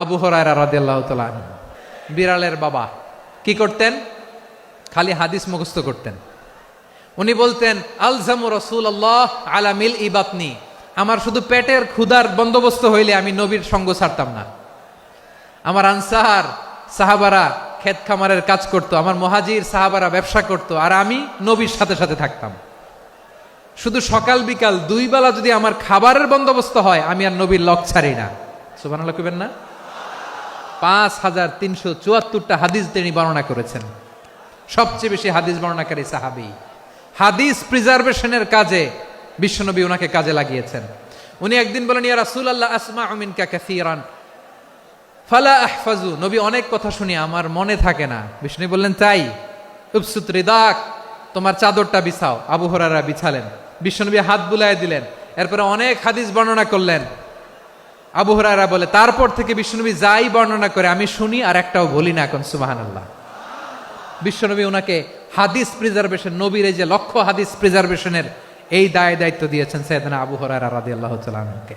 আবু হুরায়রা রাদিয়াল্লাহু তাআলা আনহু বিড়ালের বাবা কি করতেন? খালি হাদিস মুখস্থ করতেন। উনি বলতেন আলজামু রাসূলুল্লাহ আলা মিল ইবাতনি, আমার শুধু পেটের ক্ষুধার বন্দোবস্ত হইলে আমি নবীর সঙ্গ ছাড়তাম না। আমার আনসার সাহাবারা ক্ষেত খামারের কাজ করত, আমার মুহাজির সাহাবারা ব্যবসা করত, আর আমি নবীর সাথে সাথে থাকতাম। শুধু সকাল বিকাল দুই বেলা যদি আমার খাবারের বন্দোবস্ত হয় আমি আর নবীর লক ছাড়ি না। সুবহানাল্লাহ কইবেন না? 5374টা হাদিস তিনি বর্ণনা করেছেন। সবচেয়ে বেশি হাদিস বর্ণনাকারী সাহাবী। হাদিস প্রিজার্ভেশনের কাজে বিশ্বনবী ওনাকে কাজে লাগিয়েছেন। উনি একদিন বলেন, ইয়া রাসূলুল্লাহ আসমাউ মিনকা কাসীরান ফালা আহফাজু, নবী অনেক কথা শুনি আমার মনে থাকে না। বিষ্ণু বললেন তাই? উবসুত রিদাক, তোমার চাদরটা বিছাও। আবু হুরায়রা বিছালেন, বিশ্বনবী হাত বুলায় দিলেন, এরপরে অনেক হাদিস বর্ণনা করলেন। আবু হুরায়রা বলে তারপর থেকে বিশ্বনবী যাই বর্ণনা করে আমি শুনি আর একটাও বলি না। এখন সুবহানাল্লাহ। বিশ্বনবী ওনাকে হাদিস প্রিজার্ভেশন, নবীর এই যে লক্ষ্য হাদিস প্রিজার্ভেশনের এই দায় দায়িত্ব দিয়েছেন সাইয়েদনা আবু হুরায়রা রাদিয়াল্লাহু তাআলা আনহুকে।